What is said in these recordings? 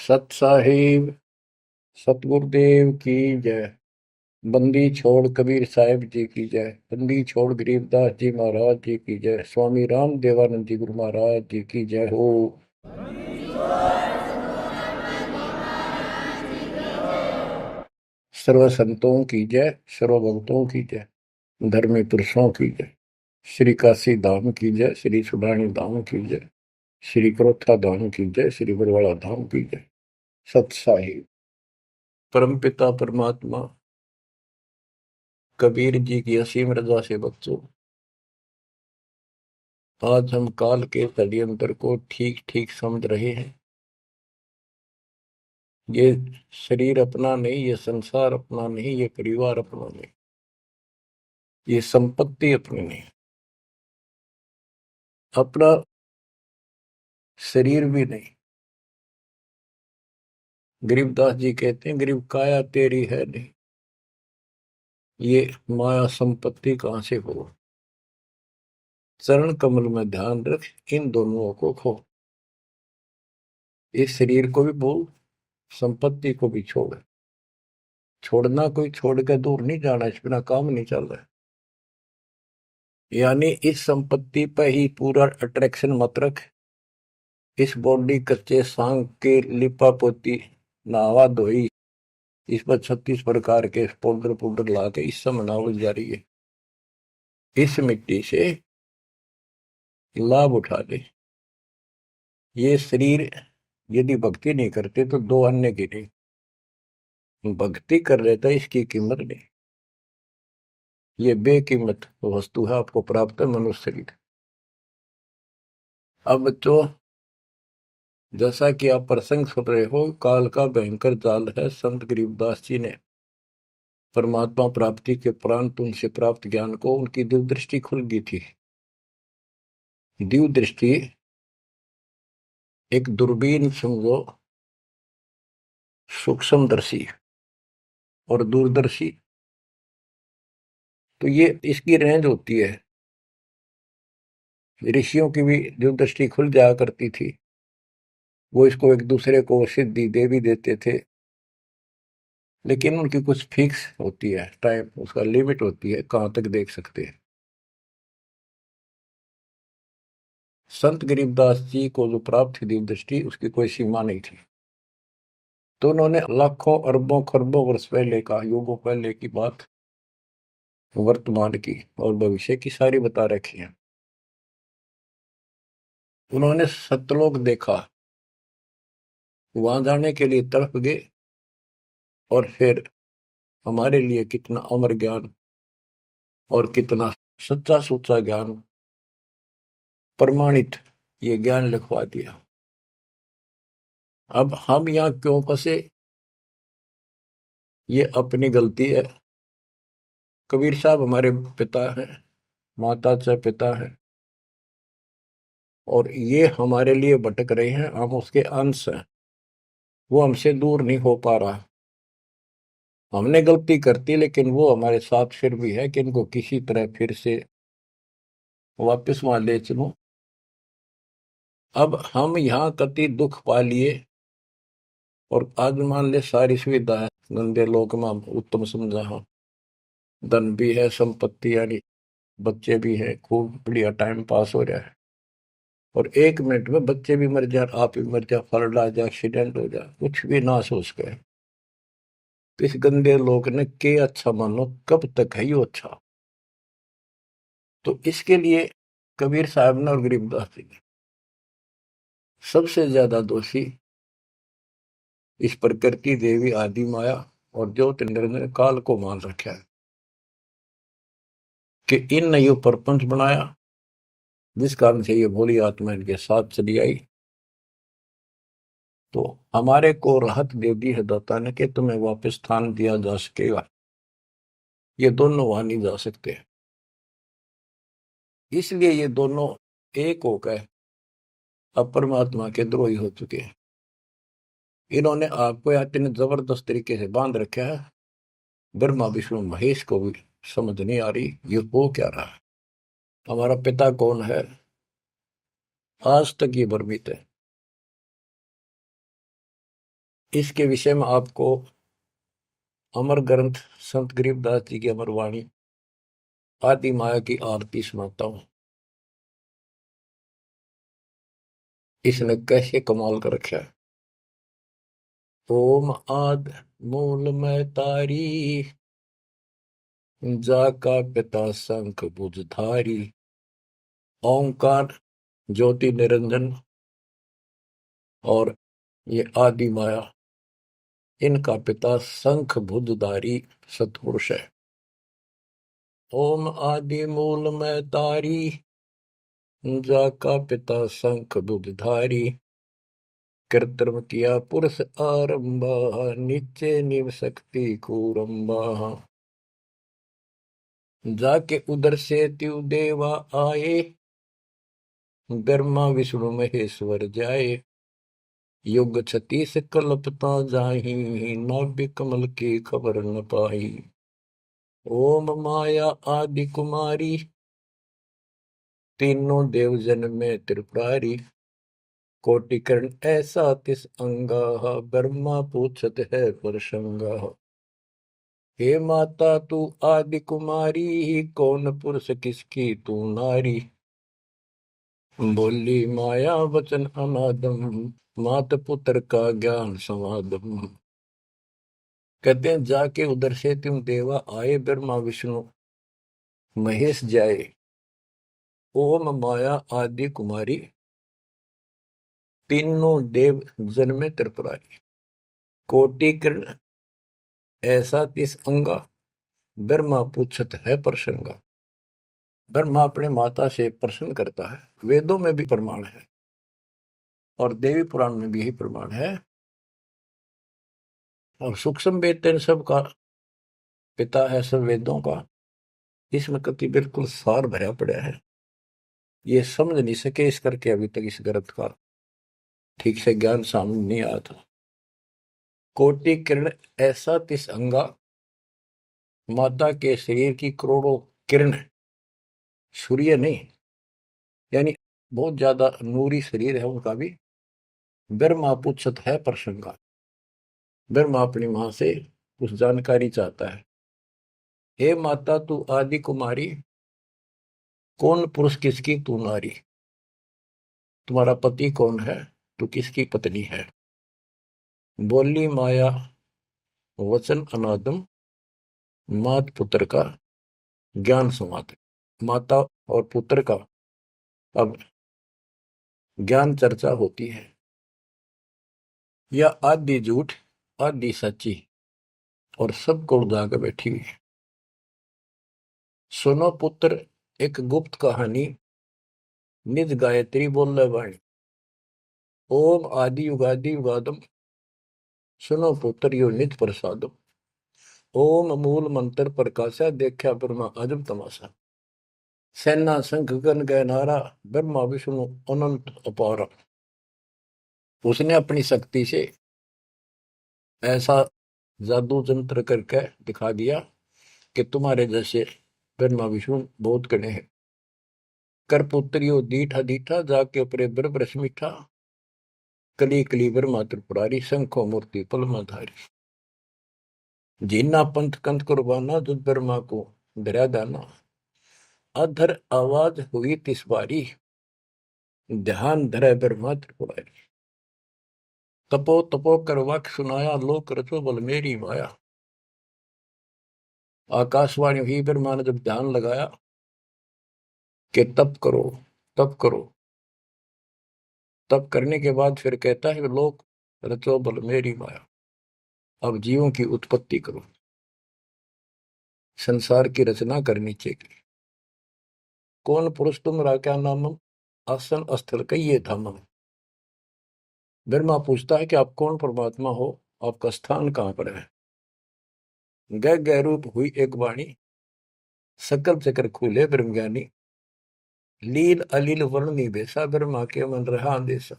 सत साहिब सतगुरुदेव की जय। बंदी छोड़ कबीर साहिब जी की जय। बंदी छोड़ गरीबदास जी महाराज जी की जय। स्वामी राम देवानंद जी गुरु महाराज जी की जय हो। सर्व संतों की जय, सर्व भक्तों की जय, धर्मी पुरुषों की जय। श्री काशी धाम की जय, श्री सुडानी धाम की जय, श्री क्रोथा धाम की जय, श्री बरवाड़ा धाम की जय। सत साहिब परम पिता परमात्मा कबीर जी की असीम रजा से बच्चों, आज हम काल के षड्यंत्र को ठीक ठीक समझ रहे हैं। ये शरीर अपना नहीं, ये संसार अपना नहीं, ये परिवार अपना नहीं, ये संपत्ति अपनी नहीं, अपना शरीर भी नहीं। गरीबदास जी कहते हैं, गरीब काया तेरी है नहीं, ये माया संपत्ति कहां से हो। चरण कमल में ध्यान रख, इन दोनों को खो। इस शरीर को भी भूल, संपत्ति को भी छोड़। छोड़ना कोई छोड़ के दूर नहीं जाना, इस बिना काम नहीं चल रहा। यानी इस संपत्ति पर ही पूरा अट्रैक्शन मत रख। इस बॉडी कच्चे सांग के लिपा पोती नहावा धोई, इस पर 36 प्रकार के पाउडर पाउडर ला के इस समय नाव जा रही है। इस मिट्टी से लाभ उठा ले। ये शरीर यदि भक्ति नहीं करते तो दो अन्य की नहीं, भक्ति कर लेता इसकी कीमत नहीं। ये बेकीमत वस्तु है, आपको प्राप्त है मनुष्य शरीर। अब तो जैसा कि आप प्रसंग सुन रहे हो, काल का भयंकर जाल है। संत गरीबदास जी ने परमात्मा प्राप्ति के उपरांत उनसे प्राप्त ज्ञान को उनकी दिव्य दृष्टि खुल गई थी। दिव्य दृष्टि एक दूरबीन समझो, सूक्ष्मदर्शी और दूरदर्शी। तो ये इसकी रेंज होती है। ऋषियों की भी दिव्य दृष्टि खुल जाया करती थी, वो इसको एक दूसरे को सिद्धि दे भी देते थे, लेकिन उनकी कुछ फिक्स होती है टाइम, उसका लिमिट होती है कहां तक देख सकते हैं। संत गरीबदास जी को जो प्राप्त थी दिव्य दृष्टि, उसकी कोई सीमा नहीं थी। तो उन्होंने लाखों अरबों खरबों वर्ष पहले का, युगों पहले की बात वर्तमान की और भविष्य की सारी बता रखी है। उन्होंने सतलोक देखा, वहां जाने के लिए तड़प गए, और फिर हमारे लिए कितना अमर ज्ञान और कितना सच्चा सुच्चा ज्ञान, प्रमाणित ये ज्ञान लिखवा दिया। अब हम यहाँ क्यों फंसे, ये अपनी गलती है। कबीर साहब हमारे पिता हैं, माता से पिता हैं, और ये हमारे लिए भटक रहे हैं, हम उसके अंश हैं। वो हमसे दूर नहीं हो पा रहा। हमने गलती करती, लेकिन वो हमारे साथ फिर भी है कि इनको किसी तरह फिर से वापस वहां ले चलूं। अब हम यहाँ कति दुख पा लिए, और आज मान ले सारी सुविधा है, गंदे लोक में हम उत्तम समझा हम, धन भी है, संपत्ति यानी बच्चे भी है, खूब बढ़िया टाइम पास हो रहा है। और 1 मिनट में बच्चे भी मर जाए, आप भी मर जाए, फ्लड आ जाए, एक्सीडेंट हो जाए, कुछ भी ना सोच गए। तो इस गंदे लोग ने के अच्छा मानो, कब तक है यो अच्छा। तो इसके लिए कबीर साहब ने और गरीबदास जी ने सबसे ज्यादा दोषी इस प्रकृति देवी आदि माया और ज्योत ने काल को मान रखा है कि इन ने यो प्रपंच बनाया, जिस कारण से ये भोली आत्मा इनके साथ चली आई। तो हमारे को राहत दे दी है दाता ने कि तुम्हें वापस स्थान दिया जा सकेगा। ये दोनों वहां नहीं जा सकते, इसलिए ये दोनों एक होकर अब परमात्मा के द्रोही हो चुके हैं। इन्होंने आपको इतने जबरदस्त तरीके से बांध रखा है, ब्रह्मा विष्णु महेश को भी समझ नहीं आ रही ये हो क्या रहा है। हमारा पिता कौन है, आज तक ये भ्रमित है। इसके विषय में आपको अमर ग्रंथ संत गरीबदास जी की अमर वाणी आदि माया की आरती सुनाता हूं। इसने कैसे कमाल कर रखा है। ओम आद मूल में तारी, जाका पिता शंख भुजधारी। ओंकार ज्योति निरंजन और ये आदि माया, इनका पिता शंख भुजधारी सत्पुरुष है। ओम आदि मूल में तारी, जाका पिता शंख भुजधारी। कृत्रिम किया पुरुष आरंभा, नीचे निव शक्ति कूरंबा। जाके उधर से त्यु देवा आए, ब्रह्मा विष्णु महेश्वर जाए। युग 36 कल्पता जाही, नाभि कमल की खबर न पाई। ओम माया आदि कुमारी, तीनों देव जन में त्रिपुरारी। कोटिकर्ण ऐसा तिस अंगा, ब्रह्मा पूछत है परसंगा। हे माता तू आदि कुमारी, कौन पुरुष किसकी तू नारी। बोली माया वचन अनादम, मात पुत्र का ज्ञान समादम। कहते हैं जाके उधर से तुम देवा आए, ब्रह्मा विष्णु महेश जाए। ओम माया आदि कुमारी, तीनों देव जन में त्रिपुरारी। कोटिकर्ण ऐसा तिस अंगा, ब्रह्मा पूछत है प्रसंगा। ब्रह्मा अपने माता से प्रश्न करता है। वेदों में भी प्रमाण है और देवी पुराण में भी यही प्रमाण है। और सूक्ष्म वेद तेन सब का पिता है, सब वेदों का। इसमें कति बिल्कुल सार भरा पड़ा है। ये समझ नहीं सके इस करके अभी तक इस ग्रंथ का ठीक से ज्ञान सामने नहीं आया था। कोटि किरण ऐसा तिस अंगा, माता के शरीर की करोड़ों किरण, सूर्य नहीं, यानी बहुत ज्यादा नूरी शरीर है उनका भी। ब्रह्मा पूछत है प्रसंगा। ब्रह्मा अपनी मां से कुछ जानकारी चाहता है। हे माता तू आदि कुमारी, कौन पुरुष किसकी तू नारी। तुम्हारा पति कौन है, तू किसकी पत्नी है। बोली माया वचन अनादम, मात पुत्र का ज्ञान संवाद। माता और पुत्र का अब ज्ञान चर्चा होती है। यह आदि झूठ आदि सच्ची और सबको उजागर बैठी हुई है। सुनो पुत्र एक गुप्त कहानी, निज गायत्री बोल वाणी। ओम आदि युगादि युगादम, सुनो पुत्र यो निज प्रसादम। ओम मूल मंत्र प्रकाशा, देखा ब्रह्मा अजब तमाशा। सेना शंख गण गए नारा, ब्रह्मा विष्णु अनंत अपारा। उसने अपनी शक्ति से ऐसा जादू जंत्र करके दिखा दिया कि तुम्हारे जैसे ब्रह्मा विष्णु बहुत गणे हैं। कर पुत्रियो दीठा दीठा, जाके अपरे ब्रह्म मीठा। कली कली ब्रह्मा त्रिपुरारी, शंखो मूर्ति पलमाधारी। जीना पंथ कंथ कुर्बाना, जुद ब्रह्मा को धरा दाना। अधर आवाज हुई तिस बारी, ध्यान धरे ब्रह्मा त्रिपुरारी। तपो तपो कर वाक्य सुनाया, लोक रचो बल मेरी माया। आकाशवाणी हुई, ब्रह्मा ने जब ध्यान लगाया कि तप करो तप करो। तप करने के बाद फिर कहता है लोक रचो बल मेरी माया। अब जीवों की उत्पत्ति करो, संसार की रचना करनी चाहिए। कौन पुरुष तुम क्या नामम, आसन स्थल कहिए धामम। ब्रह्मा पूछता है कि आप कौन परमात्मा हो, आपका स्थान कहां पर है। गह गह रूप हुई एक वाणी, सकल चक्र खुले ब्रह्म ज्ञानी। लील अलील वर्णनी बेसा, ब्रह्मा के मन रहा अंदेशा।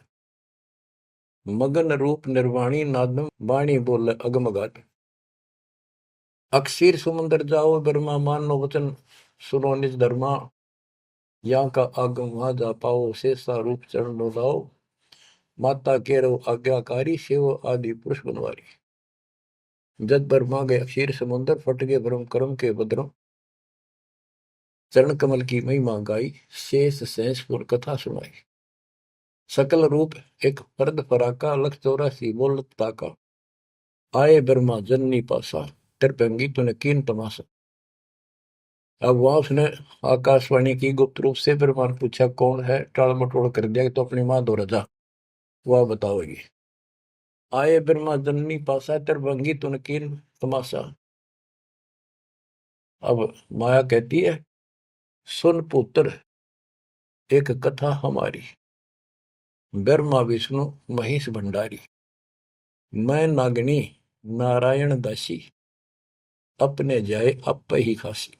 मगन रूप निर्वाणी नादम, वाणी बोल अगमगाट। अक्षीर समुंदर जाओ, ब्रह्मा मानो वचन सुनो निज धर्मा। यहाँ का आगम वहां जा पाओ, शेषा रूप चरण लाओ। माता केरो आज्ञाकारी, शिव आदि पुरुष बनवारी। जद ब्रह्मा गया क्षीर समुद्र, फट गए ब्रह्म कर्म के बद्रम। चरण कमल की महिमा गाई, शेष सहसपुर कथा सुनाई। सकल रूप एक फर्द फराका, लख 84 बोलत ताका। आए ब्रह्मा जननी पासा, त्रिभंगी तूने कीन तमाशा। अब वहां उसने आकाशवाणी की गुप्त रूप से, ब्रह्मा ने पूछा कौन है, टाल मटोल कर दिया कि तो अपनी मां दो रजा, वह बताओगी। आए ब्रह्मा जननी पासा, त्रिभंगी तूने कीन तमाशा। अब माया कहती है सुन पुत्र एक कथा हमारी, ब्रह्मा विष्णु महेश भंडारी। मैं नागनी नारायण दासी, अपने जाए अप ही खासी।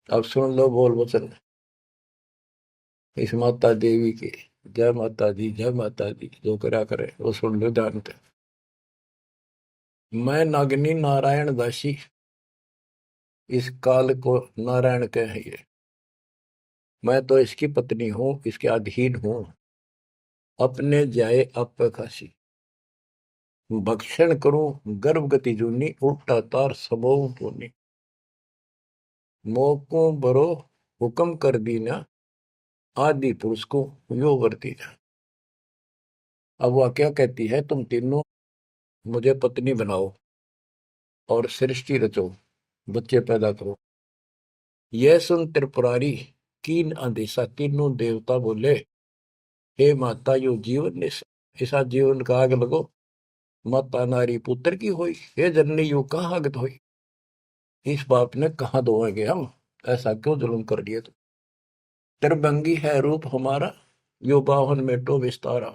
अब सुन लो बोल वचन इस माता देवी के। जय माता दी, जय माता दी, जो करा करे वो सुन लो ध्यान से। मैं नागनी नारायण दासी, इस काल को नारायण कहे। मैं तो इसकी पत्नी हूं, इसके अधीन हूं। अपने जाए अप खासी, भक्षण करूं गर्भ गति जूनी, उल्टा तार सबो पुनी। मोको बरो हुक्म कर दीना, आदि पुरुष को यो वर्ती। अब वह क्या कहती है, तुम तीनों मुझे पत्नी बनाओ और सृष्टि रचो, बच्चे पैदा करो। यह सुन त्रिपुरारी कीन अंदेशा, तीनों देवता बोले हे माता यो जीवन ने ऐसा जीवन का आग लगो। माता नारी पुत्र की होई, हे जननी यू कहाँ आगत होई। इस बाप ने कहाँ धोएंगे हम, ऐसा क्यों जुल्म कर दिए। तो त्रिभंगी है रूप हमारा, यो बाहन में तो विस्तारा।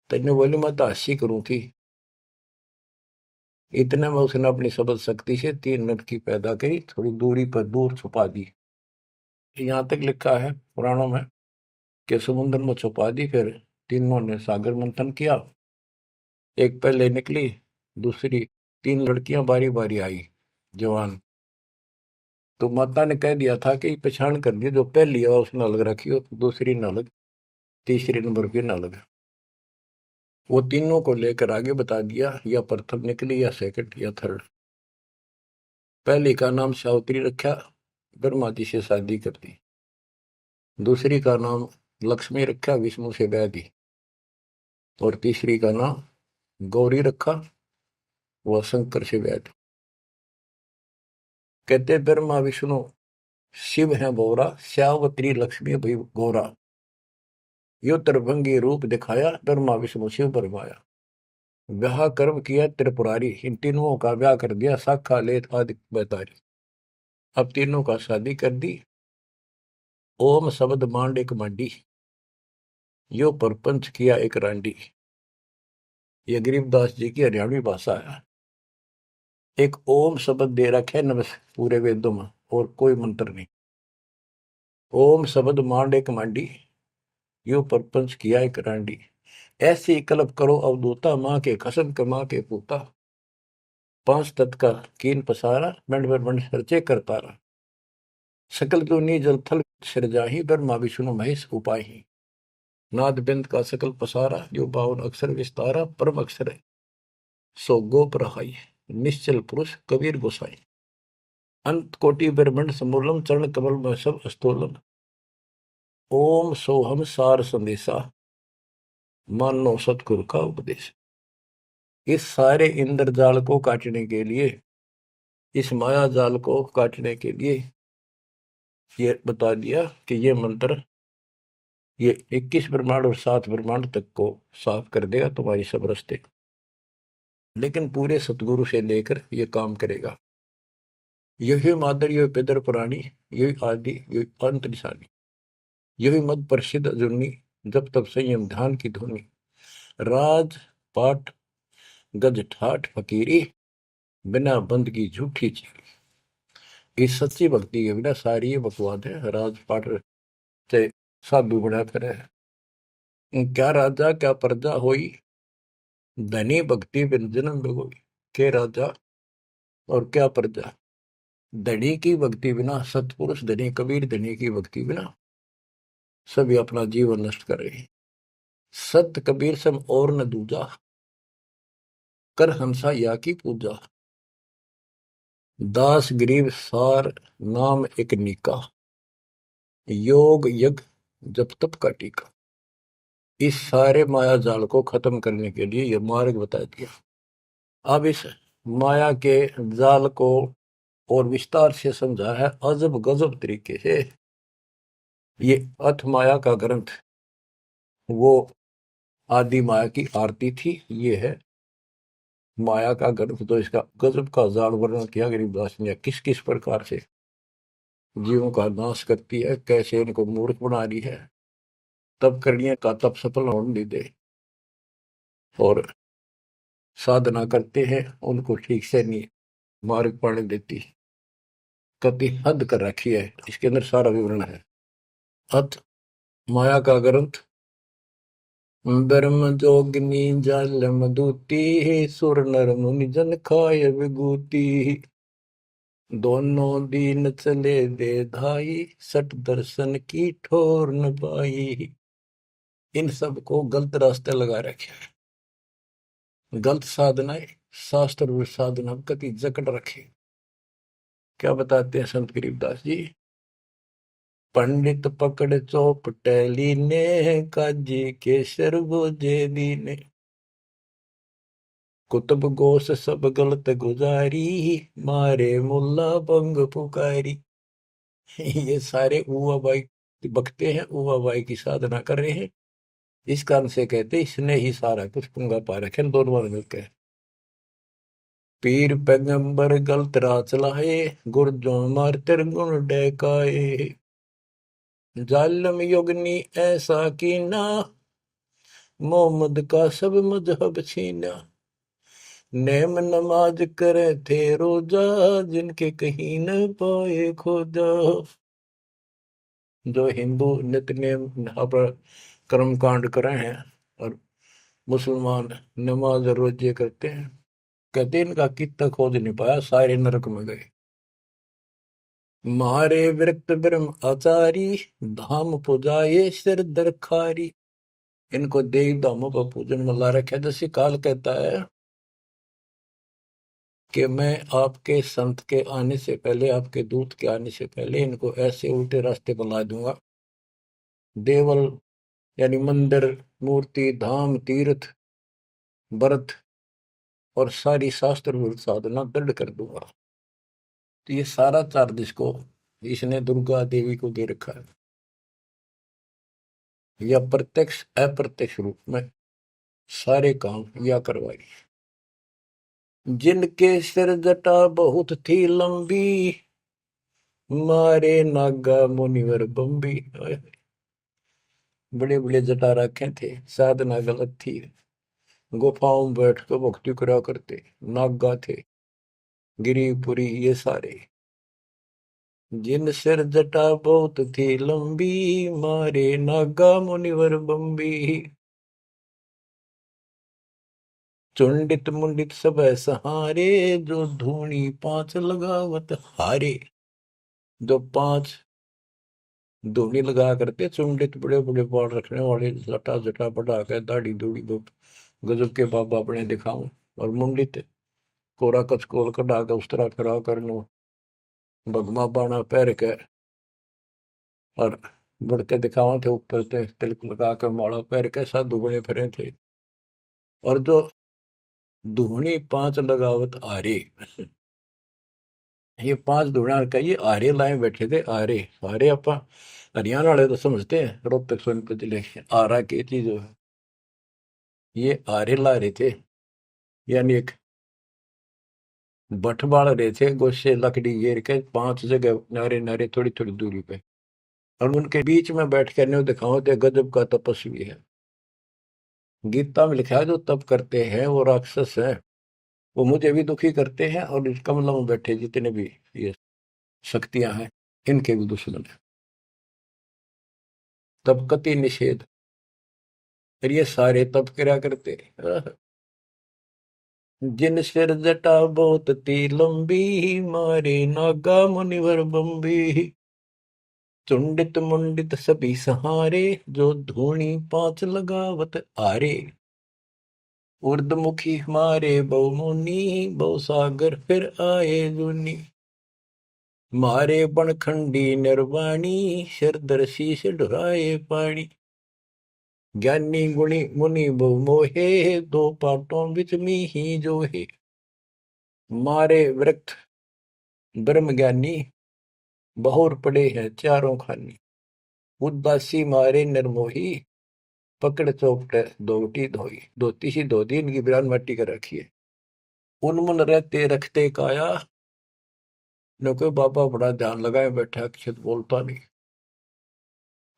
तेने बोली मैं तो हंसी करूं थी। इतने में उसने अपनी सबल शक्ति से 3 नट की पैदा करी, थोड़ी दूरी पर दूर छुपा दी। यहां तक लिखा है पुराणों में कि समुद्र में छुपा दी। फिर तीनों ने सागर मंथन किया, एक पहले निकली, दूसरी 3 लड़कियां बारी बारी आई जवान। तो माता ने कह दिया था कि पहचान कर दी, जो पहली है उसने अलग रखी हो, दूसरी न अलग, तीसरी नंबर की न अलग। वो तीनों को लेकर आगे बता दिया, या प्रथम निकली या सेकंड या थर्ड। पहली का नाम सावित्री रखा, ब्रह्मा जी से शादी कर दी। दूसरी का नाम लक्ष्मी रखा, विष्णु से ब्याह दी। और तीसरी का नाम गौरी रखा, वह शंकर से ब्याह दी। कहते ब्रह्मा विष्णु शिव है बोरा, श्यावत्री लक्ष्मी भई गौरा। यो त्रिभंगी रूप दिखाया, ब्रह्मा विष्णु शिव बरमाया। ब्याह कर्म किया त्रिपुरारी, इन तीनों का ब्याह कर दिया, शाखा लेत आदि बैतारी। अब तीनों का शादी कर दी। ओम शब्द मांड एक मंडी, यो परपंच किया एक रांडी। ये गरीबदास जी की हरियाणवी भाषा है। एक ओम शब्द दे रखे नमस् पूरे वेदों में, और कोई मंत्र नहीं। ओम शब्द मांड एक मांडी, यो परपंच किया एक रांडी। ऐसी कल्प करो अवधूता, माँ के कसम कमा के पूता। 5 तत्व का कीन पसारा, मंड मंड सरचे करतारा। सकल दुनी जल थल सिरजाही, ब्रह्मा विष्णु महेश उपाही। नाद बिंद का सकल पसारा, जो 52 अक्षर विस्तारा। परम अक्षर है सो गोप रहाई, निश्चल पुरुष कबीर गोसाई। अंत कोटि ब्रह्मंड समूलम, चरण कमल में सब अस्तोलम। ओम सोहम सार संदेशा, मानो सतगुरु का उपदेश। इस सारे इंद्रजाल को काटने के लिए, इस माया जाल को काटने के लिए ये बता दिया कि ये मंत्र ये 21 ब्रह्मांड और 7 ब्रह्मांड तक को साफ कर देगा तुम्हारी सब रास्ते। लेकिन पूरे सतगुरु से लेकर ये काम करेगा। यही मादर, यही पितर पुराणी, यही आदि, यही अंत निशानी। यही मद प्रसिद्ध जुन्नी, जब तब संयम ध्यान की धुनी। राज पाठ गज ठाठ फकीरी, बिना बंद की झूठी चीरी। इस सच्ची भक्ति के बिना सारी ये बकवाद है। राज पाठ से साधु बना फिरे, क्या राजा क्या प्रजा होई, धनी भक्ति बिन जन्म बिगोई। के राजा और क्या प्रजा, धनी की भक्ति बिना, सतपुरुष धनी कबीर धनी की भक्ति बिना सभी अपना जीवन नष्ट कर रहे हैं। सत कबीर सम और न दूजा, कर हंसा या की पूजा। दास गरीब सार नाम एक नीका, योग यज्ञ जप तप का टीका। इस सारे माया जाल को खत्म करने के लिए यह मार्ग बता दिया। अब इस माया के जाल को और विस्तार से समझा है अजब गजब तरीके से। ये अथ माया का ग्रंथ वो आदि माया की आरती थी, ये है माया का ग्रंथ। तो इसका गजब का जाल वर्णन किया गरीबदास ने, किस किस प्रकार से जीवों का नाश करती है, कैसे इनको मूर्ख बना रही है, तब करने का तब सफल होने दे, और साधना करते हैं उनको ठीक से नहीं मार्ग पाने देती, कति हद कर रखी है। इसके अंदर सारा विवरण है। अथ माया का ग्रंथ। ब्रह्म जोगिनी जल मधुती, सुर नर मुनि जन खाय विभूति। दोनों दीन चले दे धाई, सट दर्शन की ठोर न पाई। इन सब को गलत रास्ते लगा रखे, गलत साधनाएं, शास्त्र साधना कति जकड़ रखे। क्या बताते हैं संत गरीबदास जी? पंडित पकड़ चौपटेली ने, काजी केसर बोझे दीने। कुतुब गोस सब गलत गुजारी, मारे मुल्ला बंग पुकारी। ये सारे उवा बाई बकते हैं, उवा बाई की साधना कर रहे हैं। इस कारण से कहते इसने ही सारा कुछ पुंगा पा रखे दोनों मिलकर। पीर पैगंबर गलत राह चलाए, गुरजों मार गुण डैकाए। जालम योगनी ऐसा कीना, मोहम्मद का सब मजहब छीना। नेम नमाज करे थे रोजा, जिनके कहीं न पाए खोजा। जो हिंदू नित्य नेम कर्म कांड करे हैं और मुसलमान नमाज रोजे करते हैं, कहते इनका कितना खोज नहीं पाया, सारे नरक में गए। मारे विरक्त ब्रह्म आचारी, धाम पुजाए सिर दरखारी। इनको देव धामों पर पूजन में ला रखा। जैसे काल कहता है कि मैं आपके संत के आने से पहले, आपके दूत के आने से पहले इनको ऐसे उल्टे रास्ते पर ला दूंगा। देवल यानी मंदिर, मूर्ति, धाम, तीर्थ, व्रत और सारी शास्त्र विरुद्ध साधना दृढ़ कर दूंगा। तो ये सारा चार्ज इसको इसने दुर्गा देवी को दे रखा है, या प्रत्यक्ष अप्रत्यक्ष रूप में सारे काम या करवाई। जिनके सिर जटा बहुत थी लंबी, मारे नागा मुनिवर बम्बी। बड़े बड़े जटा रखे थे, साधना गलत थी, गुफाओं में बैठ कर भक्ति करा करते, नागा थे, गिरिपुरी ये सारे। जिन सिर जटा बहुत थी लंबी, मारे नागा मुनिवर बम्बी। चुंडित मुंडित सब सहारे, जो धूनी पांच लगावत हारे। जो पांच धूनी लगा करते, चुंडित बड़े बड़े बाल रखने वाले, जटा जटा बढ़ा के दाढ़ी दूढ़ी गजब के बाबा अपने दिखाऊं, और मुंडित कोरा कचकोल कढ़ा के उस तरह करा कर लो, भगमा बाणा पैर के और बढ़ते दिखावा थे, ऊपर से तिलक लगा कर माला पैर के साधु बने फिरे थे। और जो धूनी पांच लगावत आरे, ये पांच धूणा का ये आरे लाए बैठे थे। आरे आरे आप हरियाणा वाले तो समझते हैं, रोहतक सोनीपत जिले के आरा की चीज है। ये आरे ला रहे थे, यानी एक बठ बाल रहे थे, गोशे लकड़ी घेर के पांच जगह नारे नारे थोड़ी थोड़ी दूरी पे, और उनके बीच में बैठ कर न्यू दिखाओ थे गजब का तपस्वी है। गीता में लिखा है जो तप करते हैं वो राक्षस है, वो मुझे भी दुखी करते हैं, और इस कमलों में बैठे जितने भी ये शक्तियां हैं इनके भी दुश्मन है। तब कति निषेध, और ये सारे तप करा करते। जिन सिर जटा बहुत ती लंबी, मारे नागा मुनिवर बम्बी। चुंडित मुंडित सभी सहारे, जो धूणी पांच लगावत आरे। उर्दमुखी हमारे बहुमुनि, बहु सागर फिर आए जुनी। मारे बनखंडी निर्वाणी, शरदर शीश ढुराए पानी। ज्ञानी गुणी मुनि बहु मोहे, दो पाटों बिच ही जो है। मारे वृक्ष ब्रह्म ज्ञानी, बहुर पड़े हैं चारों खानी। उदासी मारे निर्मोही, पकड़ चौपट दोटी धोई। धोती सी धोती इनकी बिरान मट्टी कर रखी है। उनमुन रहते रखते काया, न कोई बाबा बड़ा ध्यान लगाए बैठा, अक्षत बोलता नहीं।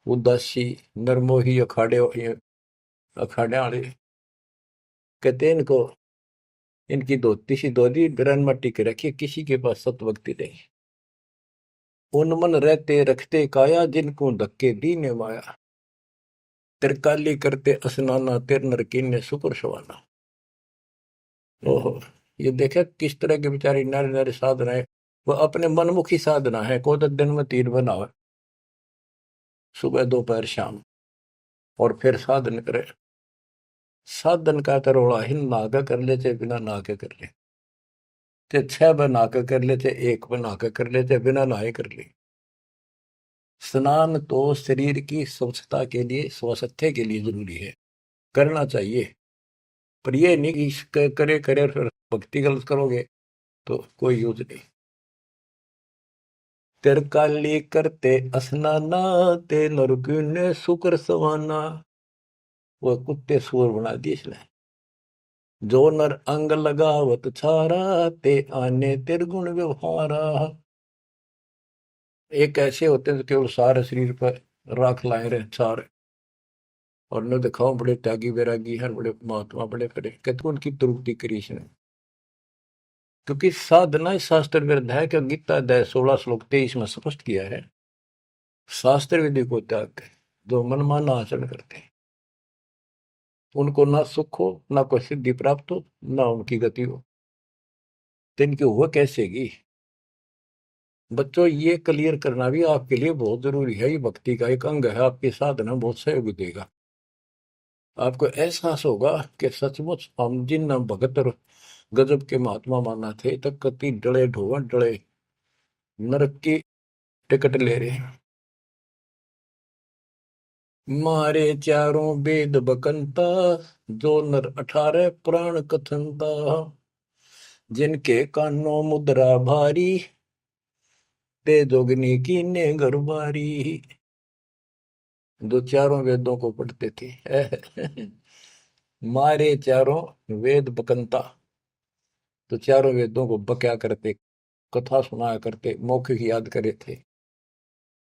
उदासी नरमोही अखाड़े अखाड़े वाले कहते इनको, इनकी धोती सी धोती बिरान मट्टी कर रखी है, किसी के पास सतभक्ति नहीं। उनमन रहते रखते काया, जिनको धक्के दीने माया। तिरकाली करते स्नाना, तिर नरकीन ने सुपर सवाना। ओहो, ये देखे किस तरह के बेचारी नारी नारी साधना है। वो अपने मनमुखी साधना है। को तो दिन में 3 बनावे, सुबह दोपहर शाम, और फिर साधन करे। साधन का तरोड़ा ही नागा कर ले, चाहे बिना नाके कर ले, चाहे 6 बना के कर ले, चाहे 1 बना के कर ले, चाहे बिना नहाए कर ले। स्नान तो शरीर की स्वच्छता के लिए, स्वास्थ्य के लिए जरूरी है, करना चाहिए। पर ये नहीं कि करे करे फिर भक्ति गलत करोगे तो कोई यूज नहीं। तिरकाली करते स्नाना, ते नरकुन ने शुक्र सवाना। वो कुत्ते सुअर बना दिए इसने। जो नर अंग लगावत छारा, ते आने तिरगुण व्यवहारा। एक ऐसे होते हैं जो केवल सारे शरीर पर राख लाए रहे छार, और न दिखाओ बड़े त्यागी वैरागी हैं, बड़े महात्मा बड़े करे, कहते उनकी तृप्ति करी इसने। क्योंकि साधना शास्त्र विरुद्ध है कि गीता अध्याय 16 श्लोक 23 में स्पष्ट किया है, शास्त्र विधि को त्याग कर जो मनमाना आचरण करते हैं, उनको ना सुख हो, ना कोई सिद्धि प्राप्त हो, ना उनकी गति हो। तो इनकी हुआ कैसेगी? बच्चों, ये क्लियर करना भी आपके लिए बहुत जरूरी है। ये भक्ति का एक अंग है, आपकी साधना बहुत सहयोग देगा। आपको एहसास होगा कि सचमुच हम जिन भगत और गजब के महात्मा माना थे, तक कति डले ढोवन डले नरक की टिकट ले रहे हैं। मारे चारों वेद बकंता, जो नर 18 पुराण कथनता। जिनके कानों मुद्रा भारी, ते जोगनी की ने गरबारी। जो चारों वेदों को पढ़ते थे। मारे चारों वेद बकंता, तो चारों वेदों को बक्या करते, कथा सुनाया करते, मौखिक याद करे थे,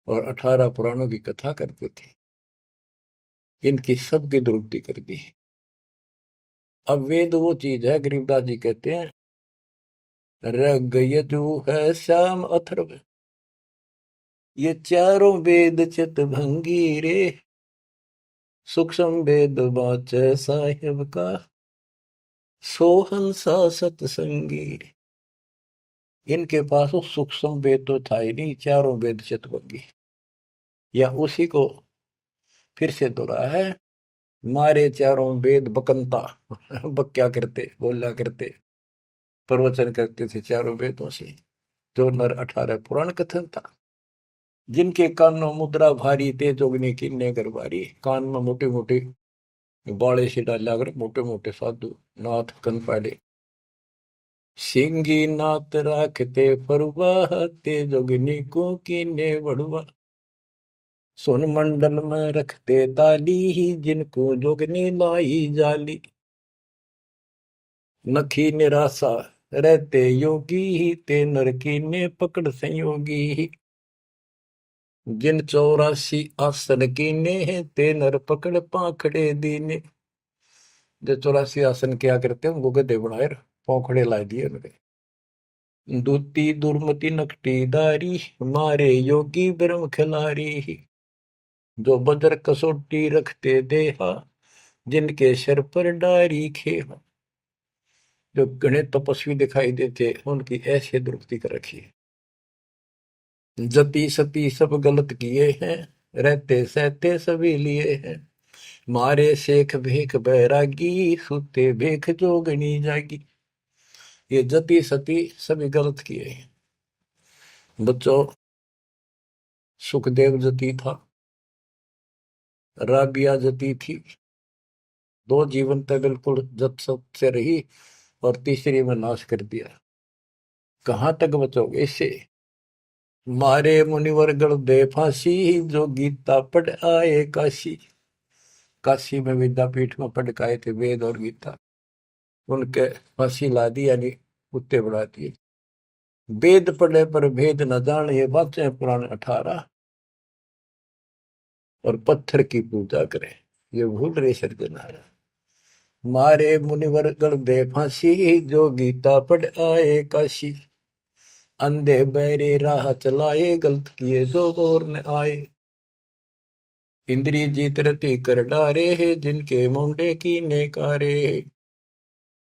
और 18 पुराणों की कथा करते थे। इनकी सबकी दुरुक्ति कर दी। अब वेद वो चीज है, गरीबदास जी कहते हैं, रग यजु है श्याम अथर्व, ये चारों वेद चित भंगी रे। सूक्ष्म वेद बाच साहिब का, सोहंसा सतसंगी। इनके पास वो सूक्ष्म वेद तो था ही नहीं, चारों वेद चित भंगी। या उसी को फिर से दोहरा है, मारे चारों वेद बकंता। बक्या करते, बोला करते, प्रवचन करते थे चारों वेदों से, जो नर 18 पुराण कथन था। जिनके कानों मुद्रा भारी, ते जोगनी की ने गरबारी। कान में मोटे मोटे बाले से डाला कर, मोटे मोटे साधु नाथ कन पाड़े। सिंगी नाथ राखते फरुआ, ते जोगनी को कीने बड़ुआ। सुन मंडल में रखते ताली, जिनको जोगनी लाई जाली। नखी निराशा रहते योगी, ते नर की ने पकड़ संयोगी। जिन 84 आसन कीने, ते नर पकड़ पाखड़े दीने। जो 84 आसन क्या करते हैं, उनको गधे बनाए पोखड़े ला दिए उनके। दूती दुर्मति नकटी दारी, मारे योगी ब्रह्म खिलारी। जो बजर कसोटी रखते देहा, जिनके सर पर डारी खेहा। जो गणे तपस्वी दिखाई देते, उनकी ऐसे दुरुक्ति कर रखी है। जति सती सब गलत किए हैं, रहते सहते सभी लिए हैं। मारे शेख भेख बैरागी, सुते भेख जोगनी जागी। ये जति सती सभी गलत किए हैं। बच्चों, सुखदेव जति था, राबिया जति थी। दो जीवन तक बिल्कुल जत सत से रही और तीसरी में नाश कर दिया। कहां तक बचोगे इससे? मारे मुनिवर गण दे फांसी, जो गीता पढ़ आए काशी। काशी में विद्यापीठ में पढ़ के आए थे वेद और गीता, उनके फांसी ला दी, यानी कुत्ते बढ़ा दिए। वेद पढ़े पर भेद न जान, ये बातें पुराण 18। और पत्थर की पूजा करें, ये भूल रहे सज्जनारा। मारे मुनिवर गण दे फांसी, जो गीता पढ़ आए काशी। अंधे बहरे राह चलाए, गलत किए जो गौर न आए। इंद्री जीत रति कर डारे है, जिनके मुंडे की नेकारे।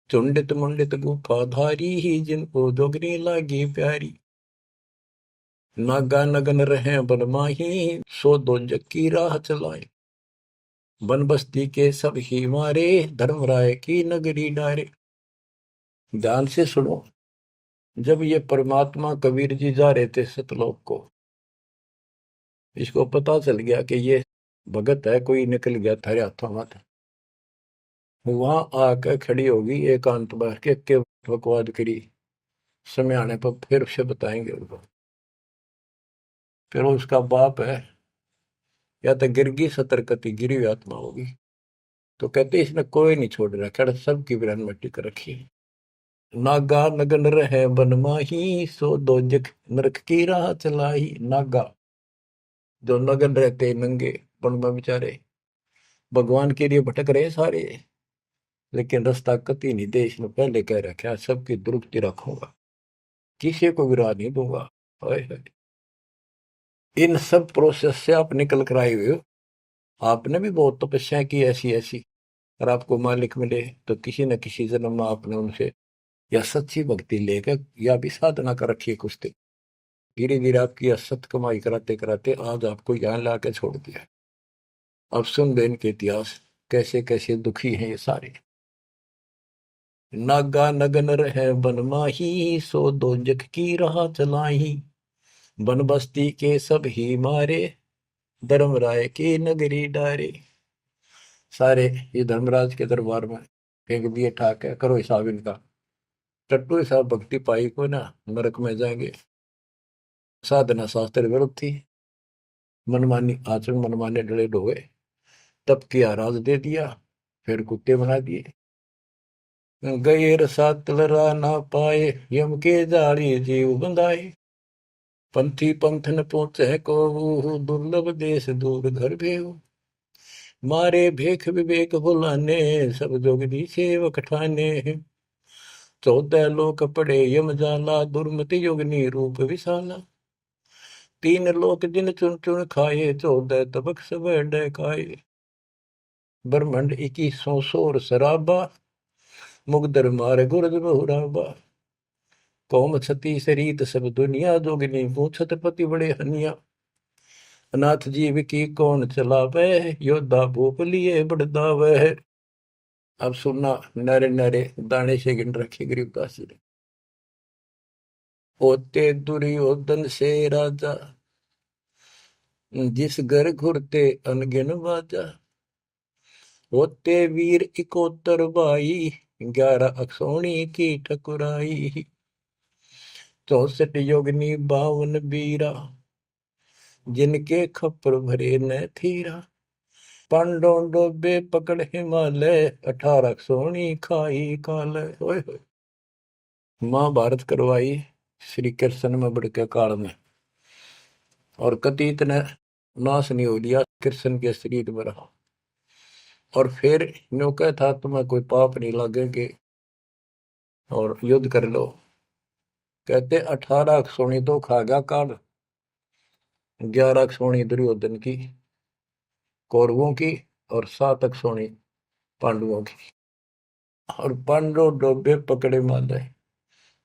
चुंडित मुंडित गुफा धारी ही, जिनको जोगनी लागी प्यारी। नागा नगन रहे बनमाही, सो दो जक्की राह चलाए। वन बस्ती के सब ही मारे, धर्मराय की नगरी डारे। ध्यान से सुनो। जब ये परमात्मा कबीर जी जा रहे थे सतलोक को, इसको पता चल गया कि ये भगत है, कोई निकल गया थारे हाथों मत। वहां आकर खड़ी होगी एकांत बैठ के बकवाद करी। समय आने पर फिर से बताएंगे उनको। फिर उसका बाप है, या तो गिरगी सतर्कती गिरी हुई आत्मा होगी, तो कहते इसने कोई नहीं छोड़ रखा, सबकी बिरान मिट्टी कर रखी है। नागा नगन रहे बनमाही, सो दो जख नरक की राह चलाई। नागा जो नगन रहते नंगे वन में बेचारे, भगवान के लिए भटक रहे सारे, लेकिन रास्ता कति नहीं दे। इसने पहले कह रखा सबकी दुरुस्ती रखूंगा, किसी को विराह नहीं दूंगा। इन सब प्रोसेस से आप निकल कर आए हुए हो। आपने भी बहुत तपस्या की ऐसी ऐसी, और आपको मालिक मिले तो किसी न किसी जन्म में आपने उनसे या सच्ची भक्ति लेकर या भी साधना कर रखी है कुछ दिन। धीरे धीरे आपकी असत कमाई कराते कराते आज आपको यहाँ ला के छोड़ दिया। अब सुन दे इनके इतिहास, कैसे कैसे दुखी हैं ये सारे। नागा नगन रहे बनमाही, सो दो जग की राह चलाही। बन बस्ती के सब ही मारे, धर्मराय की नगरी डारे। सारे ये धर्मराज के दरबार में फेंक दिए ठाक है, करो हिसाब इनका। टट्टू हिसाब भक्ति पाई को ना नरक में जाएंगे। साधना शास्त्र विरुद्ध थी, मनमानी आचरण, मनमाने डले ढोए, तब किया राज दे दिया, फिर कुत्ते बना दिए। गैर सात लरा ना पाए, यम के जाली जीव बंधाए। पंथी पंथ न पहुंचे को, दुर्लभ देश दूर घर भेव। मारे भेख विवेक भुलाने, सब जोगदी सेवक ठाने। 14 लोक पड़े यम जाला, दुर्मति योगनी रूप विशाला। 3 लोक जिन चुन चुन खाए, 14 तबक सब डकाए। ब्रह्मंड 21 सोर शराबा, मुगदर मार गुरद बहुराबा। कौम छती शरीत सब दुनिया, जोगिनी पूछत पति बड़े हनिया। अनाथ जीव की कौन चलावे, योद्धा भूप लिए बड़दावे। अब सुनना, नारे नारे दाने से गिन रखे गरीबदास जी ने। होते दुर्योधन से राजा, जिस घर घुरते अनगिन बाजा। होते वीर इकोतर भाई, 11 अक्षौणी की ठकुराई। 64 योगनी 52 बीरा, जिनके खप्पर भरे न थीरा। पांडों डोबे पकड़ हिमालय, 18 अक्षौणी खाई काल। महाभारत करवाई श्री कृष्ण में बढ़ काल में, और कति इतने नाश नहीं हो लिया कृष्ण के शरीर में रहा। और फिर न्यू क्या था, तुम्हें कोई पाप नहीं लगेंगे और युद्ध कर लो। कहते 18 अक्षौणी तो खा गया काल, 11 अक्षौणी दुर्योधन की कौरवों की, और 7 अक्षौणी पांडवों की। और पांडव डोबे पकड़े हिमालय,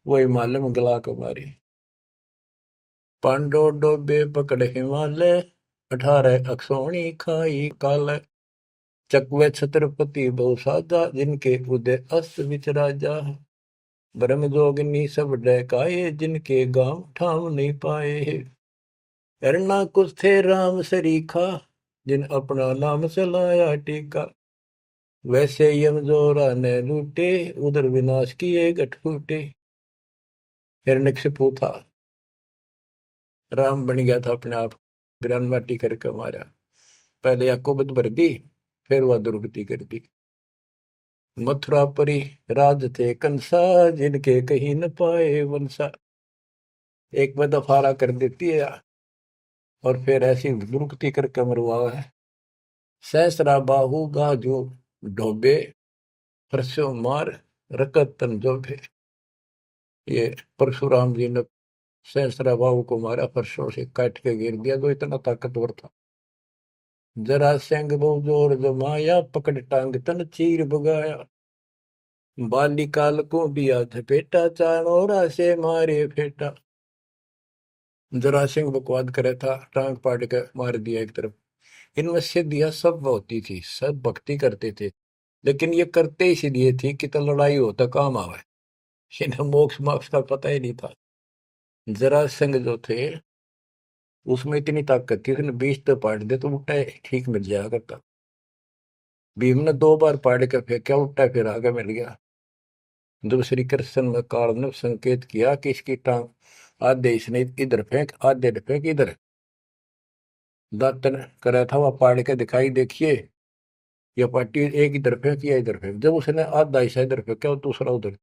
वो हिमालय में गला को मारी। पांडो डोबे पकड़ हिमालय, 18 अक्षौणी खाई काल। चकवे छत्रपति बहु साजा, जिनके उदय अस्त विचराजा। ब्रह्म जोगिनी सब डहकाए, जिनके गांव ठाम नहीं पाए। करना कुछ थे राम सरीखा, जिन अपना नाम चलाया टीका। वैसे यम जोरा ने लूटे, उधर विनाश किए गठ फूटे। हिरण्यकशिपु था, राम बन गया था अपने आप, ग्रान माटी करके मारा। पहले याकोबत भर दी, फिर वह दुर्गति कर दी। मथुरा परी राज थे कंसा, जिनके कहीं न पाए वंशा। एक में दफारा कर देती है और फिर ऐसी दुर्गति करके मरवा है। सहस्रा बाहु गाजो ढोबे, परसों मार रकत तन जोबे। ये परशुराम जी ने सहस्रा बाहु को मारा, परसों से काट के गिर दिया, जो इतना ताकतवर था। जरा सिंह बहु जोर जमाया, पकड़ टांग तन चीर भगाया। बालिकाल को दिया झपेटा, चाणोरा से मारे फेटा। जरा सिंह बकवाद करे था, टांग पाड़ के मार दिया एक तरफ। इनमें सिद्धियां सब होती थी, सब भक्ति करते थे, लेकिन ये करते इसलिए थी कि तो लड़ाई हो तो काम आवे। इन्हें मोक्ष मोक्ष का पता ही नहीं था। जरा सिंह जो थे उसमें इतनी ताकत थी, उसने 20 तो पाड़ दे तो उल्टा ठीक मिल जाया करता। भीम ने 2 बार पाड़ के फेंका, उल्टा फिर आगे मिल गया। जब श्री कृष्ण ने काल ने संकेत किया कि इसकी टांग आधे इसने इधर फेंक, आधे फेंक इधर, दातन करा था वह पाड़ के दिखाई, देखिए यह पार्टी एक इधर फेंक या इधर फेंक। जब उसने आधा हिस्सा इधर फेंका, दूसरा उधर,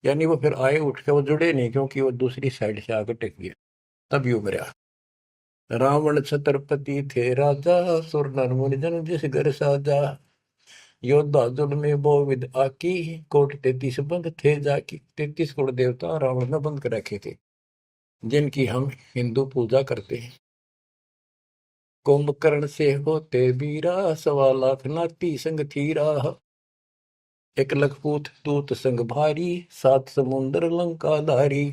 यानी वो फिर आए उठ के, वो जुड़े नहीं, क्योंकि वो दूसरी साइड से आकर टेक गया, तब उभरा। रावण छत्रपति थे राजा, सुर नर मुनि जन जिस घर साजा। योद्धा जुल में बहुविध आकी, कोट 33 बंद थे जाकी। 33 कोट देवता रावण ने बंद कर रखे थे, जिनकी हम हिंदू पूजा करते हैं। कुंभकर्ण से होते बीरा, 1.25 लाख नाती संग थीरा। एक लखपूत दूत संग भारी, 7 समुंदर लंका धारी।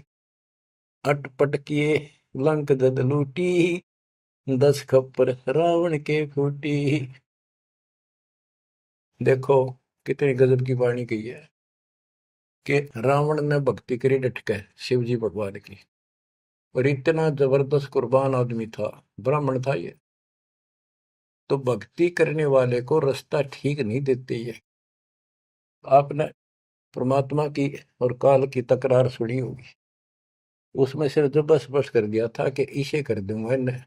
अटपट किए लंक जद लूटी, 10 खप्पर रावण के फूटी। देखो कितनी गजब की वाणी कही है कि रावण ने भक्ति करी डटके शिव जी भगवान की, और इतना जबरदस्त कुर्बान आदमी था, ब्राह्मण था ये। तो भक्ति करने वाले को रास्ता ठीक नहीं देते ये। आपने परमात्मा की और काल की तकरार सुनी होगी, उसमें सिर्फ जब बस बस कर दिया था कि इसे कर दूंगा, इन्हें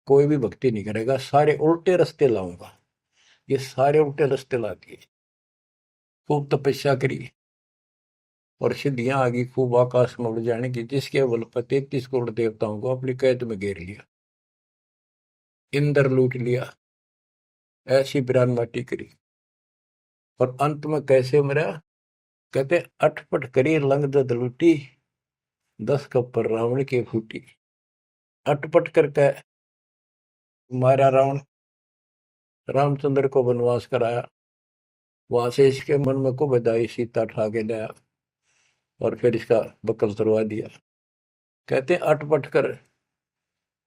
कोई भी भक्ति नहीं करेगा, सारे उल्टे रास्ते लाऊंगा। ये सारे उल्टे रास्ते ला दिए। खूब तपस्या करी और सिद्धियां आ गई, खूब आकाश में उड़ जाने की, जिसके बल पर 33 करोड़ देवताओं को अपनी कैद में घेर लिया, इंद्र लूट लिया, ऐसी बिरान माटी करी। और अंत में कैसे मरा? कहते अटपट करी लंग दद लूटी, 10 कप्पर रावण की फूटी। अटपट करके मारा रावण, रामचंद्र को वनवास कराया, वहां से इसके मन में को बधाई, सीता ठा के लाया और फिर इसका बकल तरवा दिया। कहते अटपट कर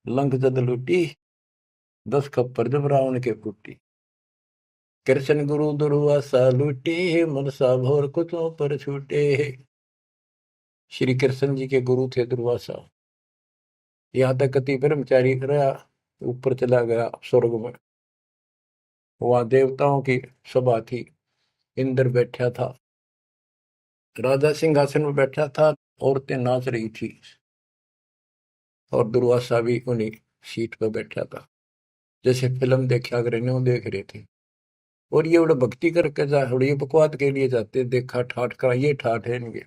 लंक जद लूटी, 10 खप्पर जब रावण के फूटी। कृष्ण गुरु दुर्वासा लूटे, मनसा भोर कुचों पर छूटे। श्री कृष्ण जी के गुरु थे दुर्वासा। यहाँ तक कति ब्रह्मचारी रहा, ऊपर चला गया स्वर्ग में, वहां देवताओं की सभा थी, इंद्र बैठा था, राजा सिंहासन में बैठा था, औरतें नाच रही थी, और दुर्वासा भी उन्हीं सीट पर बैठा था, जैसे फिल्म देखा कर देख रहे थे। और ये बड़ा भक्ति करके जा, ये बकवाद के लिए जाते, देखा ठाठ का, ये ठाठ है इनके।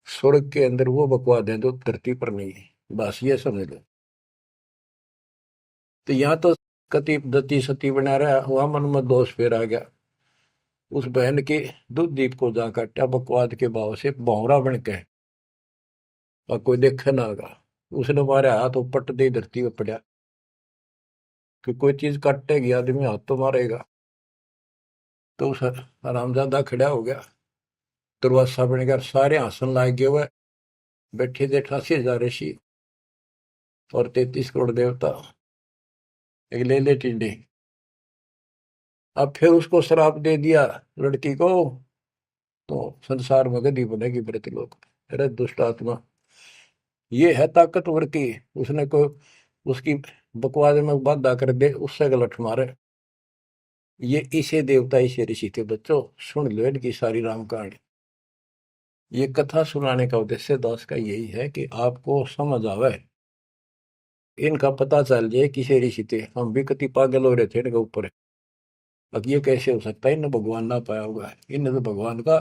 स्वर्ग के अंदर वो बकवाद है जो धरती पर नहीं है, बस ये समझ लो। तो यहाँ तो कति दती सती बना रहा, वहां मन में दोष फिर आ गया। उस बहन के दूध दीप को जा काटा बकवाद के भाव से, भौरा बन के, और कोई देखे ना आगा। उसने मारे हाथ पट दे धरती में पड़ा, कि कोई चीज काटेगी आदमी हाथ तो मारेगा। तो उस हरामजादा खड़ा हो गया, दुर्वासा बन गया, सारे हंसन लाग गए हुए। बैठे थे 88,000 ऋषि और 33 करोड़ देवता, एक ले ले टिड्डी। अब फिर उसको श्राप दे दिया लड़की को, तो संसार में गति बनेगी मृतलोक। अरे दुष्ट आत्मा, ये है ताकतवर की, उसने को उसकी बकवास में बाधा कर दे, उससे गलत मारे। ये इसे देवता इसे ऋषि थे बच्चों, सुन लो इनकी सारी राम कहानी। ये कथा सुनाने का उद्देश्य दास का यही है कि आपको समझ आवे, इनका पता चल जाए किसे ऋषि थे। हम भी कति पागल हो रहे थे इनके ऊपर। अब ये कैसे हो सकता है, इन्हें भगवान ना पाया होगा, इन्हें तो भगवान का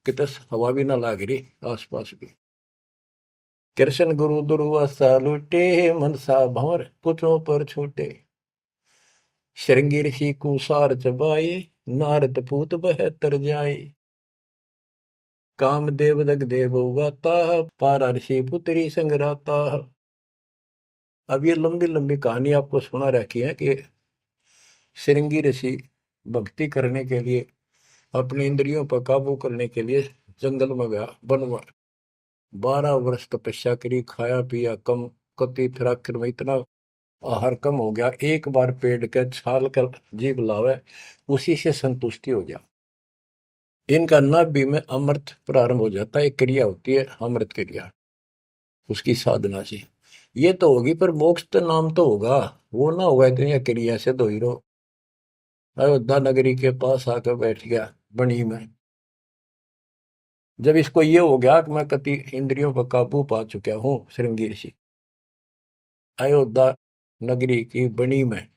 कितने हवा भी ना लाग रही आसपास भी। कृष्ण गुरु दुर्वासा लुटे, मनसा भंवर पुत्रों पर छूटे। श्रृंगी ऋषि कुसार चबाए, नारद पूत बहत्तर जाए। कामदेव दग देव गाता, पारा ऋषि पुत्री संगराता। अब ये लंबी लंबी कहानी आपको सुना रखी है कि श्रृंगी ऋषि भक्ति करने के लिए, अपनी इंद्रियों पर काबू करने के लिए जंगल में गया, वन में 12 वर्ष तपस्या करी, खाया पिया कम, कति फिर आखिर में इतना आहार कम हो गया, एक बार पेड़ के छाल कर जीभ लावे, उसी से संतुष्टि हो गया। इनका नाभि में अमृत प्रारंभ हो जाता है, एक क्रिया होती है अमृत क्रिया, उसकी साधना से। ये तो होगी, पर मोक्ष तो नाम तो होगा, वो ना होगा इतनी क्रिया से दो हीरो। अयोध्या नगरी के पास आकर बैठ गया बनी में। जब इसको ये हो गया कि मैं कति इंद्रियों पर काबू पा चुका हूं, श्रृंगी ऋषि अयोध्या नगरी की बनी में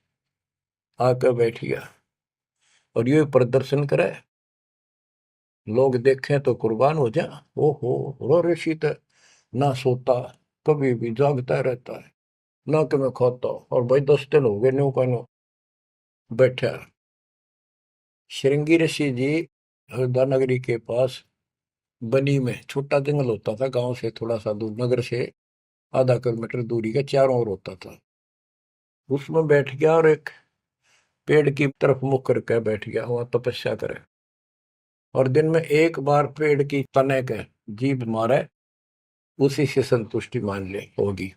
आकर बैठ गया और ये प्रदर्शन करे, लोग देखें तो कुर्बान हो जाए। ओहो, रो ऋषि तो ना सोता, कभी भी जागता रहता है, ना कि मैं खाता, और भाई 10 दिन हो गए न्यू का न्यू बैठा। श्रृंगी ऋषि जी अयोध्या नगरी के पास बनी में, छोटा जंगल होता था गांव से थोड़ा सा दूर, नगर से आधा किलोमीटर दूरी का, चारों ओर होता था। उसमें बैठ गया और एक पेड़ की तरफ मुख करके बैठ गया, वहां तपस्या करे। और दिन में एक बार पेड़ की तने के जीभ मारे, उसी से संतुष्टि मान ले होगी।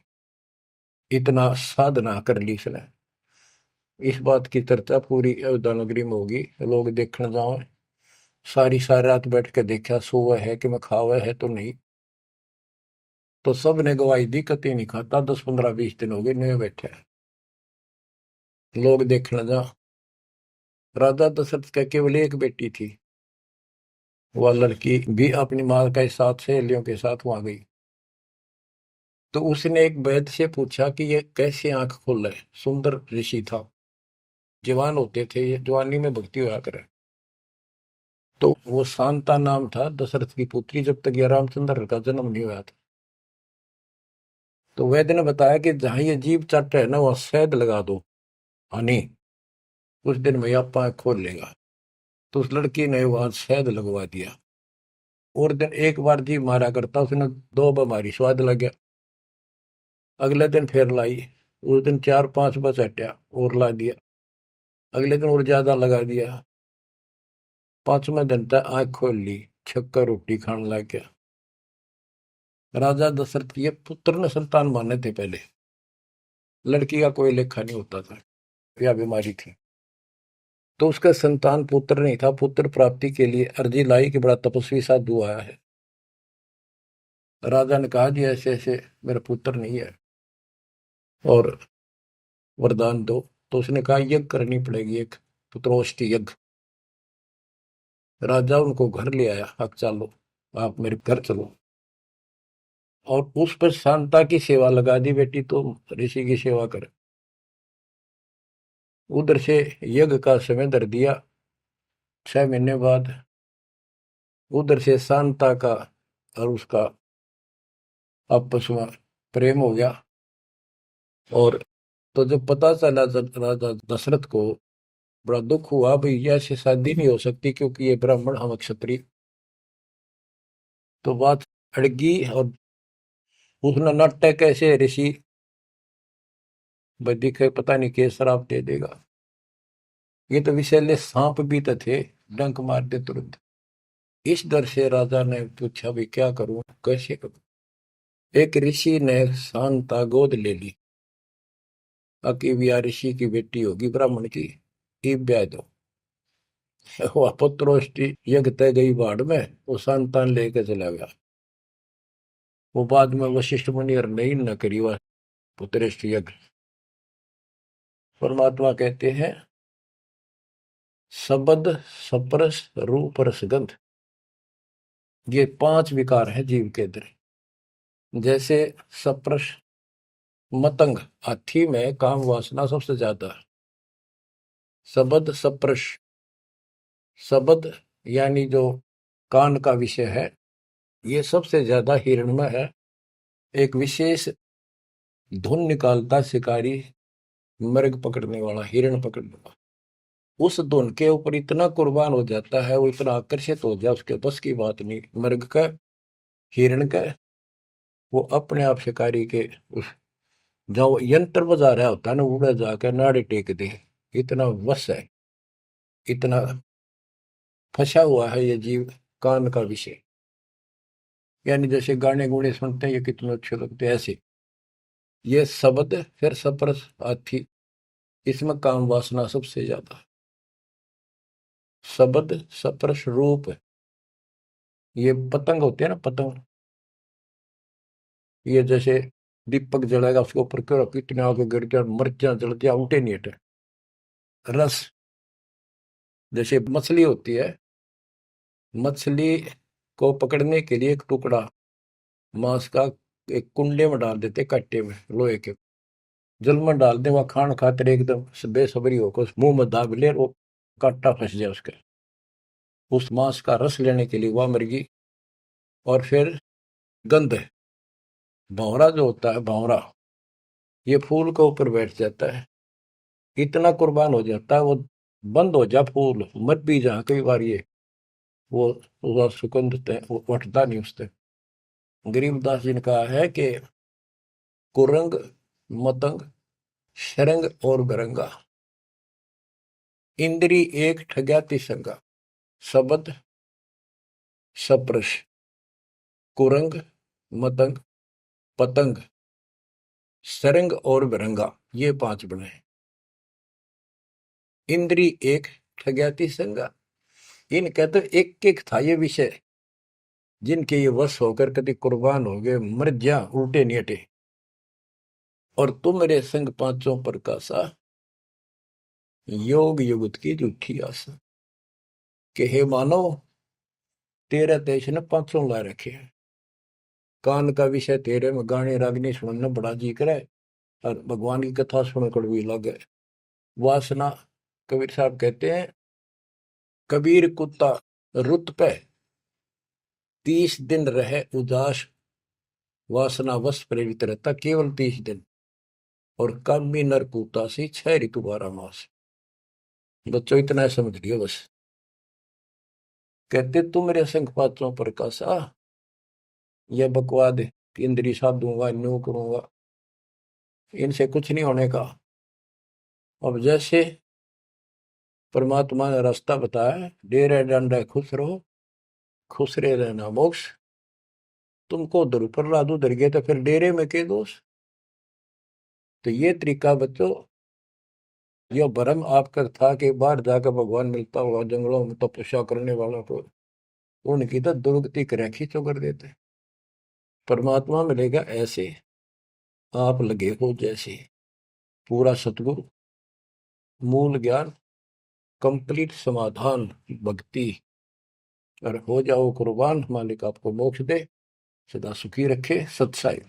इतना साधना कर ली इसने। इस बात की चर्चा पूरी अयोध्या नगरी में होगी, लोग देखने जाओ। सारी सारी रात बैठ के देखा, सोवा है कि मैं खावा है तो नहीं। तो सब ने गवाही दी, कति नहीं खाता, 10 15 20 दिन हो गए नहीं बैठे। लोग देखने जा। राजा दशरथ का केवल एक बेटी थी, वह लड़की भी अपनी माँ के साथ सहेलियों के साथ वहां गई। तो उसने एक वैद्य से पूछा कि ये कैसे आंख खोल रहे। सुंदर ऋषि था, जवान होते थे, ये जवानी में भक्ति हुआ करे। तो वो शांता नाम था दशरथ की पुत्री, जब तक ये रामचंद्र का जन्म नहीं हुआ था। तो वैद्य ने बताया कि जहां ये जीभ चट है ना, वहां शहद लगा दो हनी, कुछ दिन में आप आंख खोल लेगा। तो उस लड़की ने वहां शहद लगवा दिया, और दिन एक बार जीभ मारा करता, उसने 2 बार स्वाद लग गया। अगले दिन फिर लाई, उस दिन 4 5 बस हटा और ला दिया। अगले दिन और ज्यादा लगा दिया। 5वें दिन तक आंख खोल ली, छक्का रोटी खाने लग गया। राजा दशरथ के पुत्र ने संतान माने थे पहले, लड़की का कोई लेखा नहीं होता था, या बीमारी थी। तो उसका संतान पुत्र नहीं था। पुत्र प्राप्ति के लिए अर्जी लाई कि बड़ा तपस्वी साधु आया है। राजा ने कहा जी ऐसे ऐसे मेरा पुत्र नहीं है और वरदान दो। तो उसने कहा यज्ञ करनी पड़ेगी, एक पुत्रोष्टि यज्ञ। राजा उनको घर ले आया, अब चलो आप मेरे घर चलो, और उस पर शांता की सेवा लगा दी, बेटी तो ऋषि की सेवा करे। उधर से यज्ञ का समय धर दिया। 6 महीने बाद उधर से शांता का और उसका आपस में प्रेम हो गया। और तो जब पता चला राजा दशरथ को बड़ा दुख हुआ, भाई ऐसी शादी नहीं हो सकती क्योंकि ये ब्राह्मण हम क्षत्रिय। तो बात अड़गी और उसने नाट्य कैसे ऋषि भाई दिखे, पता नहीं के शराब दे देगा। ये तो विषैले सांप भी तो थे, डंक मार दे तुरंत। इस डर से राजा ने पूछा भी क्या करूं, कैसे करूं। एक ऋषि ने शांता गोद ले ली। अकी भी ऋषि की बेटी होगी ब्राह्मण की, इब ब्याह दो। वह पुत्रोष्टि यज्ञ तय गई बाढ़ में, वो संतान लेके चला गया। वो बाद में वशिष्ठ मुनि और नहीं न करी वह पुत्रेष्टि यज्ञ। परमात्मा कहते हैं शब्द सप्रस रूप रसगंध, ये 5 विकार हैं जीव के अंदर। जैसे सप्रस मतंग, हाथी में काम वासना सबसे ज्यादा है। शब्द सप्रस, शब्द यानी जो कान का विषय है, ये सबसे ज्यादा हिरण में है। एक विशेष धुन निकालता शिकारी, मृग पकड़ने वाला, हिरण पकड़ने वाला, उस धुन के ऊपर इतना कुर्बान हो जाता है, वो इतना आकर्षित हो जाए, उसके बस की बात नहीं मृग का, हिरण का। वो अपने आप शिकारी के उस जो यंत्र बजा रहा होता है ना, उड़ा जाकर नाड़े टेक दे, इतना वश है, इतना फंसा हुआ है ये जीव कान का विषय। यानी जैसे गाने गुणे सुनते हैं ये कितने अच्छे लगते हैं, ऐसे ये शब्द फिर सप्रस हाथी, इसमें काम वासना सबसे ज्यादा। शब्द सप्रस रूप, ये पतंग होते हैं ना, पतंग, ये जैसे दीपक जलाएगा उसके ऊपर क्यों कितने आगे गिर गया, मिर्चा जल गया, उठे नहीं हटे। रस, जैसे मछली होती है, मछली को पकड़ने के लिए एक टुकड़ा मांस का एक कुंडे में डाल देते, कट्टे में लोहे के, जल में डाल दे, वह खान खातिर एकदम बेसब्री होकर मुंह में दाब ले, वो कांटा फंस जाए उसके, उस मांस का रस लेने के लिए वह मुर्गी। और फिर गंध, भंवरा जो होता है, भंवरा, ये फूल के ऊपर बैठ जाता है, इतना कुर्बान हो जाता है, वो बंद हो जा फूल मत भी जा, कई बार ये वो सुगंध वो उठता नहीं उससे। गरीबदास जी ने कहा है कि कुरंग मतंग शरंग और बरंगा, इंद्री एक ठग्याति संगा। शब्द सप्रश कुरंग मतंग पतंग सरंग और बरंगा, ये 5 बने। इंद्री एक ठग्याति संगा, इनका तो एक एक था ये विषय, जिनके ये वश होकर कभी कुर्बान हो गए, मर जा उल्टे नहीं हटे। और तुम मेरे संग पांचों प्रकाशा, योग युगत की झूठी आशा। कि हे मानो, तेरे देश ने 500 ला रखे हैं, कान का विषय तेरे में गाने रागनी सुनना बड़ा जी करे, और भगवान की कथा सुन कड़वी लगे। वासना, कबीर साहब कहते हैं कबीर कुत्ता रुत पे 30 दिन रहे उदास, वासना वश प्रेरित रहता केवल 30 दिन, और कामी नर कुत्ता से 6 ऋतु 12 मास। बच्चों इतना समझ लियो बस। कहते तुम मेरे संग पात्रों प्रकाशा, यह बकवाद इंद्री साधूंगा, न्यू करूंगा, इनसे कुछ नहीं होने का। अब जैसे परमात्मा ने रास्ता बताया, डेरे डंडे खुश रहो, खुश रहे रहना मोक्ष। तुमको उधर प्रहलाद उधर गए तो फिर डेरे में के दोष। तो ये तरीका बच्चों, यह भरम आपका था कि बाहर जाकर भगवान मिलता होगा जंगलों में तपस्या करने वालों को, उनकी तो दुर्गति करें खींचो कर देते। परमात्मा मिलेगा ऐसे आप लगे हो जैसे, पूरा सतगुरु, मूल ज्ञान, कंप्लीट समाधान, भक्ति, और हो जाओ कुर्बान, मालिक आपको मोक्ष दे, सदा सुखी रखे। सत्साई।